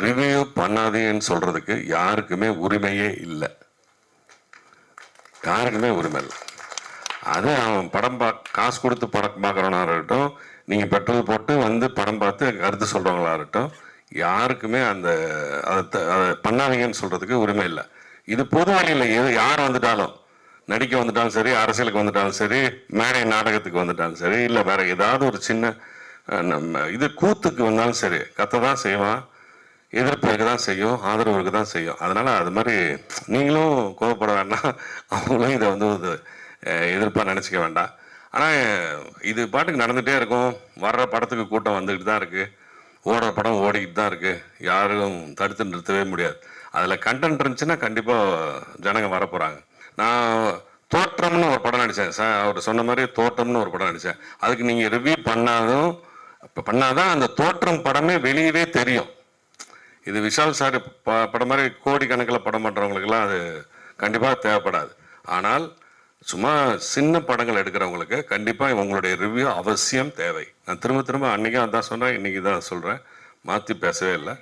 Review பண்ணாதீங்கன்னு சொல்றதுக்கு யாருக்குமே உரிமையே இல்லை. யாருக்குமே உரிமை இல்லை. அது அவன் படம் காசு கொடுத்து படம் பார்க்குறவனா இருக்கட்டும், நீங்கள் பெட்ரோல் போட்டு வந்து படம் பார்த்து கருத்து சொல்கிறவங்களா இருக்கட்டும், யாருக்குமே அந்த அதை பண்ணாதீங்கன்னு சொல்கிறதுக்கு உரிமை இல்லை. இது பொது வழியில் யார் வந்துட்டாலும், நடிக்க வந்துட்டாலும் சரி, அரசியலுக்கு வந்துட்டாலும் சரி, மேடை நாடகத்துக்கு வந்துட்டாலும் சரி, இல்லை வேற ஏதாவது ஒரு சின்ன நம்ம இது கூத்துக்கு வந்தாலும் சரி, கத்த தான் செய்வான், எதிர்ப்பு இருக்க தான் செய்யும், ஆதரவு இருக்க தான் செய்யும். அதனால் அது மாதிரி நீங்களும் கோவப்பட வேண்டாம், அவங்களும் இதை வந்து எதிர்ப்பாக நினச்சிக்க வேண்டாம். ஆனால் இது பாட்டுக்கு நடந்துகிட்டே இருக்கும். வர்ற படத்துக்கு கூட்டம் வந்துக்கிட்டு தான் இருக்குது, ஓடுற படம் ஓடிக்கிட்டு தான் இருக்குது, யாரும் தடுத்து நிறுத்தவே முடியாது. அதில் கண்டென்ட் இருந்துச்சுன்னா கண்டிப்பாக ஜனங்க வரப்போகிறாங்க. நான் தோற்றம்னு ஒரு படம் நடித்தேன் சார், அவர் சொன்ன மாதிரி தோற்றம்னு ஒரு படம் நடித்தேன். அதுக்கு நீங்கள் ரிவ்யூ பண்ணாதான் அந்த தோற்றம் படமே வெளியவே தெரியும். இது விஷால் சார் படம் மாதிரி கோடிக்கணக்கில் படம் பண்ணுறவங்களுக்கெல்லாம் அது கண்டிப்பாக தேவைப்படாது. ஆனால் சும்மா சின்ன படங்கள் எடுக்கிறவங்களுக்கு கண்டிப்பாக உங்களுடைய ரிவ்யூ அவசியம் தேவை. நான் திரும்ப திரும்ப அன்றைக்கும் அதான் சொன்னேன், இன்றைக்கி தான் சொல்கிறேன், மாற்றி பேசவே இல்லை.